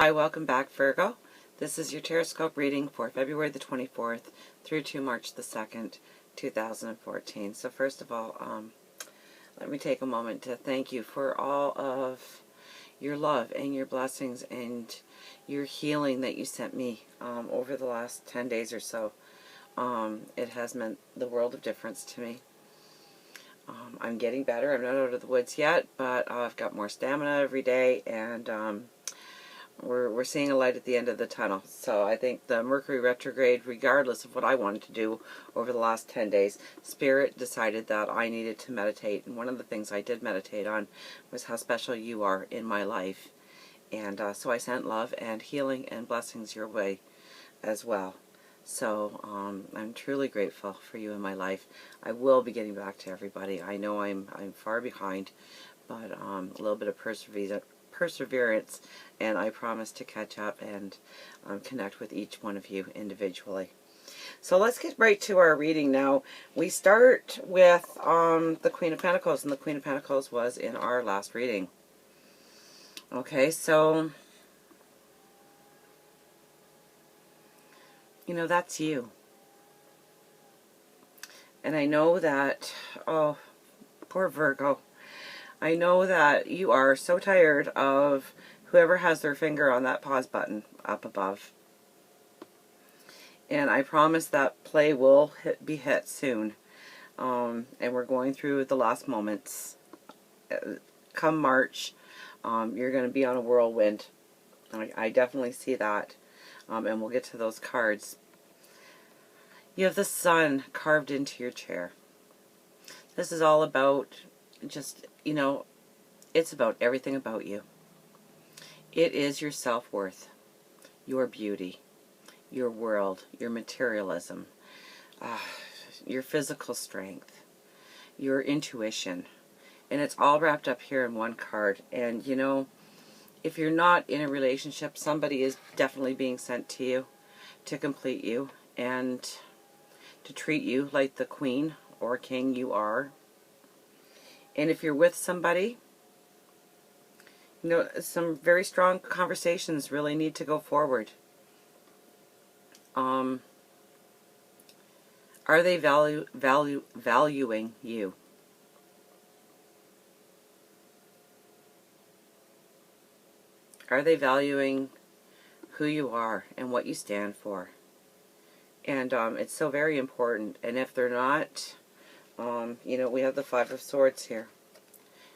Hi, welcome back, Virgo. This is your Teroscope reading for February the 24th through to March the 2nd, 2014. So first of all, let me take a moment to thank you for all of your love and your blessings and your healing that you sent me over the last 10 days or so. It has meant the world of difference to me. I'm getting better. I'm not out of the woods yet, but I've got more stamina every day, and we're seeing a light at the end of the tunnel. So I think the Mercury retrograde, regardless of what I wanted to do over the last 10 days, Spirit decided that I needed to meditate. And one of the things I did meditate on was how special you are in my life. And so I sent love and healing and blessings your way as well. So I'm truly grateful for you in my life. I will be getting back to everybody. I know I'm far behind, but a little bit of perseverance, and I promise to catch up and connect with each one of you individually. So let's get right to our reading now. We start with the Queen of Pentacles, and the Queen of Pentacles was in our last reading. Okay, so you know, that's you. And I know that, oh, poor Virgo, I know that you are so tired of whoever has their finger on that pause button up above. And I promise that play will be hit soon. And we're going through the last moments. Come March, you're going to be on a whirlwind. I definitely see that. And we'll get to those cards. You have the sun carved into your chair. This is all about just, you know, it's about everything about you. It is your self-worth, your beauty, your world, your materialism, your physical strength, your intuition. And it's all wrapped up here in one card. And, you know, if you're not in a relationship, somebody is definitely being sent to you to complete you and to treat you like the queen or king you are. And if you're with somebody, you know, some very strong conversations really need to go forward. Are they valuing you? Are they valuing who you are and what you stand for? And it's so very important. And if they're not, you know, we have the Five of Swords here.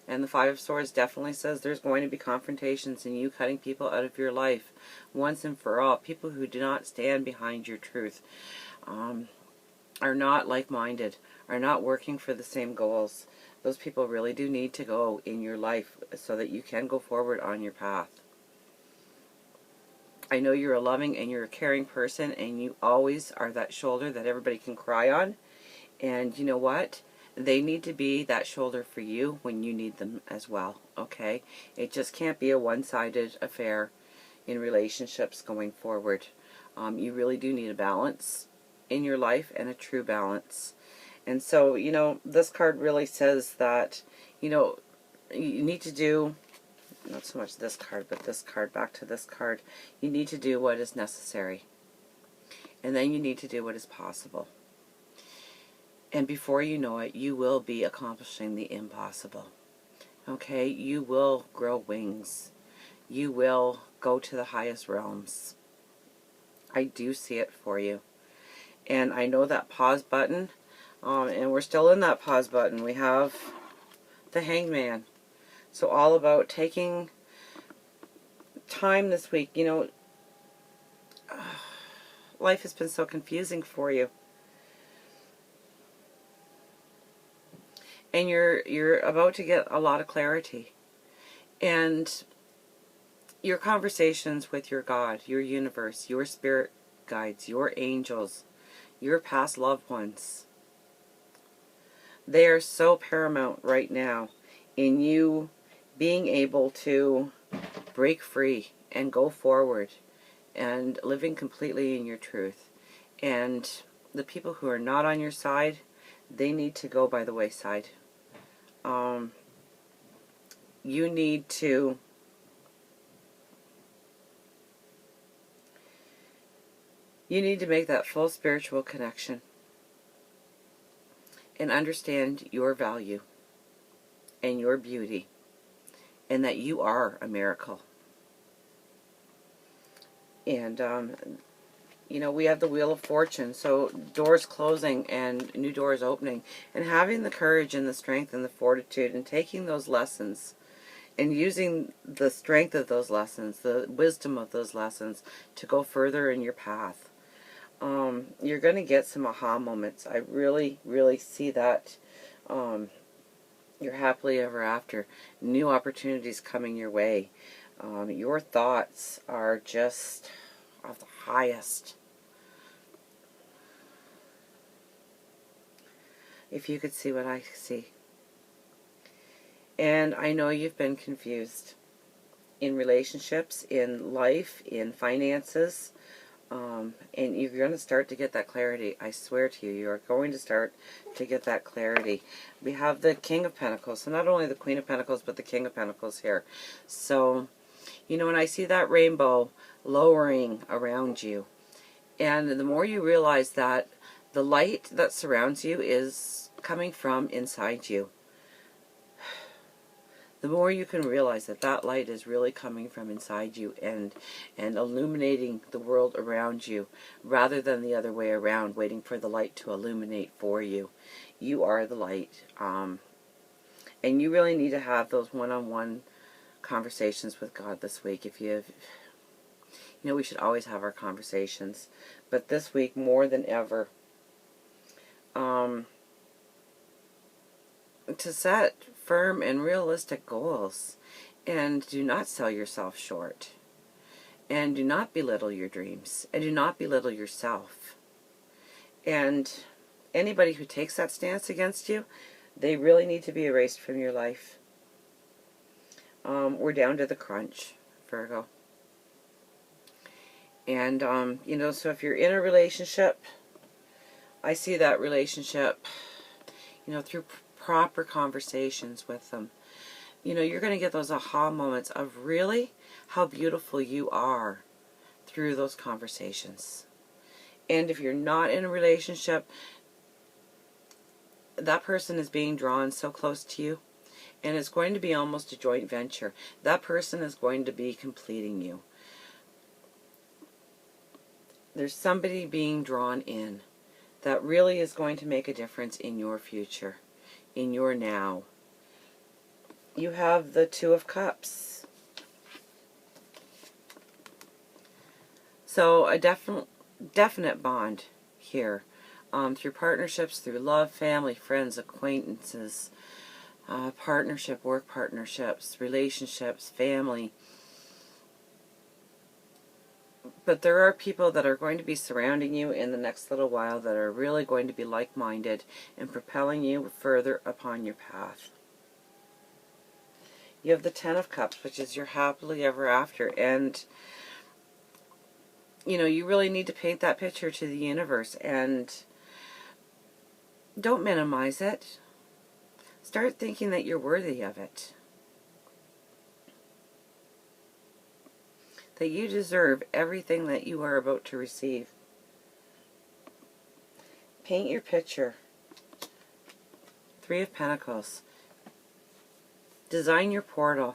And the Five of Swords definitely says there's going to be confrontations and you cutting people out of your life once and for all. People who do not stand behind your truth, are not like-minded, are not working for the same goals. Those people really do need to go in your life so that you can go forward on your path. I know you're a loving and you're a caring person, and you always are that shoulder that everybody can cry on. And you know what? They need to be that shoulder for you when you need them as well, okay? It just can't be a one-sided affair in relationships going forward. You really do need a balance in your life, and a true balance. And so, you know, this card really says that, you know, you need to do, not so much this card, but this card, back to this card, you need to do what is necessary. And then you need to do what is possible. And before you know it, you will be accomplishing the impossible. Okay? You will grow wings. You will go to the highest realms. I do see it for you. And I know that pause button, and we're still in that pause button. We have the Hangman. So all about taking time this week. You know, life has been so confusing for you. And you're about to get a lot of clarity. And your conversations with your God, your universe, your spirit guides, your angels, your past loved ones, they are so paramount right now in you being able to break free and go forward and living completely in your truth. And the people who are not on your side, they need to go by the wayside. You need to You need to make that full spiritual connection and understand your value and your beauty, and that you are a miracle. And you know, we have the Wheel of Fortune, so doors closing and new doors opening, and having the courage and the strength and the fortitude and taking those lessons and using the strength of those lessons, the wisdom of those lessons, to go further in your path. You're going to get some aha moments. I really, really see that. You're happily ever after. New opportunities coming your way. Your thoughts are just of the highest. If you could see what I see. And I know you've been confused in relationships, in life, in finances, and you're going to start to get that clarity. I swear to you, you are going to start to get that clarity. We have the King of Pentacles, so not only the Queen of Pentacles, but the King of Pentacles here. So, you know, when I see that rainbow lowering around you, and the more you realize that the light that surrounds you is coming from inside you, the more you can realize that that light is really coming from inside you and illuminating the world around you, rather than the other way around, waiting for the light to illuminate for you. You are the light. And you really need to have those one-on-one conversations with God this week. If you have, you know, we should always have our conversations, but this week more than ever, to set firm and realistic goals, and do not sell yourself short, and do not belittle your dreams, and do not belittle yourself. And anybody who takes that stance against you, they really need to be erased from your life. We're down to the crunch, Virgo. And you know, so if you're in a relationship, I see that relationship, you know, through proper conversations with them. You know, you're going to get those aha moments of really how beautiful you are through those conversations. And if you're not in a relationship, that person is being drawn so close to you, and it's going to be almost a joint venture. That person is going to be completing you. There's somebody being drawn in that really is going to make a difference in your future, in your now. You have the Two of Cups. So a definite bond here, through partnerships, through love, family, friends, acquaintances, partnership, work partnerships, relationships, family. But there are people that are going to be surrounding you in the next little while that are really going to be like-minded and propelling you further upon your path. You have the Ten of Cups, which is your happily ever after. And, you know, you really need to paint that picture to the universe. And don't minimize it. Start thinking that you're worthy of it. That you deserve everything that you are about to receive. Paint your picture. Three of Pentacles. Design your portal.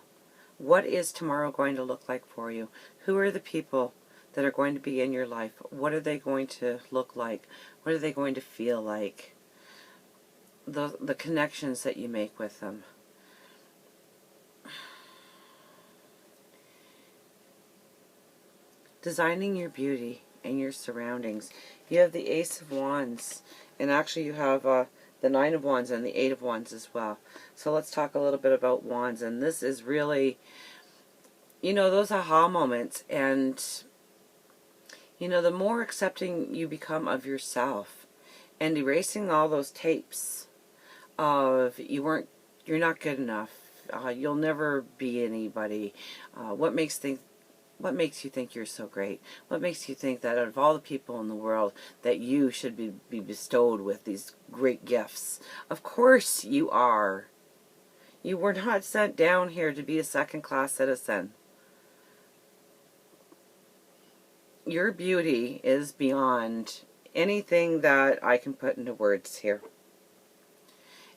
What is tomorrow going to look like for you? Who are the people that are going to be in your life? What are they going to look like? What are they going to feel like? The connections that you make with them. Designing your beauty and your surroundings. You have the Ace of Wands, and actually you have the Nine of Wands and the Eight of Wands as well. So let's talk a little bit about Wands. And this is really, you know, those aha moments. And, you know, the more accepting you become of yourself and erasing all those tapes of you're not good enough, you'll never be anybody, what makes you think you're so great? What makes you think that out of all the people in the world that you should be bestowed with these great gifts? Of course you are. You were not sent down here to be a second-class citizen. your beauty is beyond anything that I can put into words here.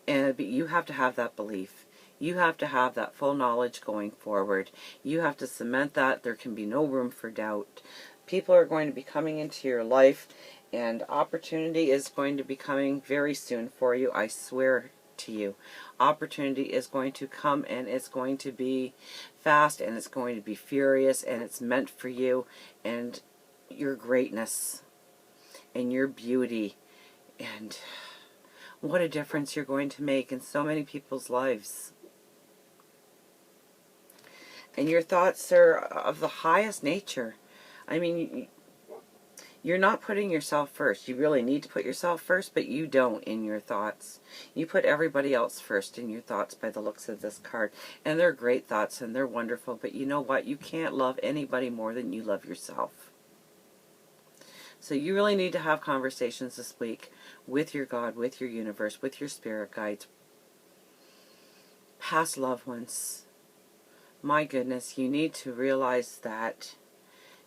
And you have to have that belief. You have to have that full knowledge going forward. You have to cement that. There can be no room for doubt. People are going to be coming into your life, and opportunity is going to be coming very soon for you. I swear to you. Opportunity is going to come, and it's going to be fast, and it's going to be furious, and it's meant for you and your greatness and your beauty, and what a difference you're going to make in so many people's lives. And your thoughts are of the highest nature. I mean, you're not putting yourself first. You really need to put yourself first, but you don't in your thoughts. You put everybody else first in your thoughts by the looks of this card. And they're great thoughts, and they're wonderful, but you know what? You can't love anybody more than you love yourself. So you really need to have conversations this week with your God, with your universe, with your spirit guides, past loved ones. My goodness, you need to realize that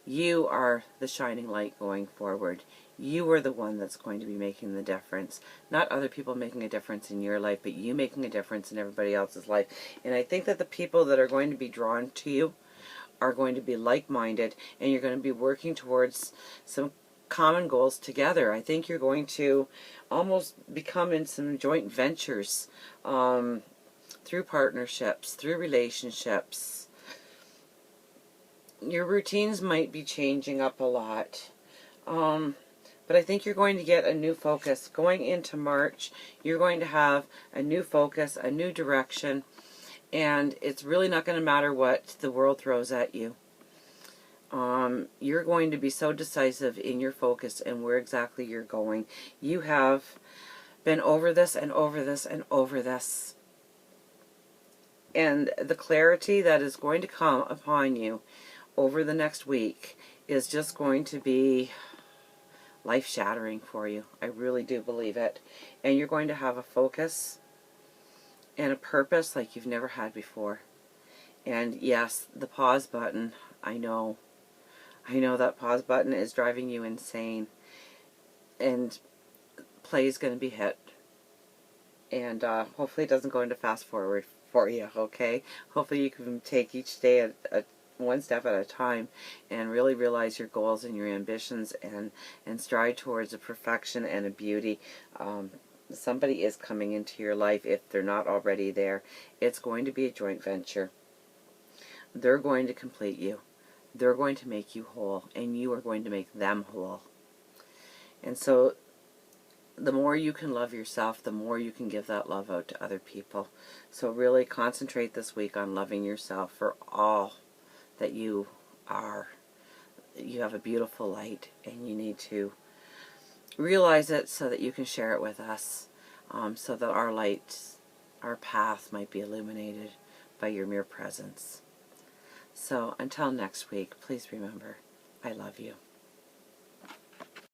you are the shining light going forward. You are the one that's going to be making the difference. Not other people making a difference in your life, but you making a difference in everybody else's life. And I think that the people that are going to be drawn to you are going to be like-minded, and you're going to be working towards some common goals together. I think you're going to almost become in some joint ventures through partnerships, through relationships. Your routines might be changing up a lot. But I think you're going to get a new focus. Going into March, you're going to have a new focus, a new direction, and it's really not going to matter what the world throws at you. You're going to be so decisive in your focus and where exactly you're going. You have been over this and over this and over this. And the clarity that is going to come upon you over the next week is just going to be life-shattering for you. I really do believe it. And you're going to have a focus and a purpose like you've never had before. And yes, the pause button, I know that pause button is driving you insane. And play is going to be hit. And hopefully it doesn't go into fast forward for you, okay? Hopefully you can take each day one step at a time and really realize your goals and your ambitions and stride towards a perfection and a beauty. Somebody is coming into your life if they're not already there. It's going to be a joint venture. They're going to complete you. They're going to make you whole, and you are going to make them whole. And so the more you can love yourself, the more you can give that love out to other people. So really concentrate this week on loving yourself for all that you are. You have a beautiful light, and you need to realize it so that you can share it with us, so that our light, our path might be illuminated by your mere presence. So until next week, please remember, I love you.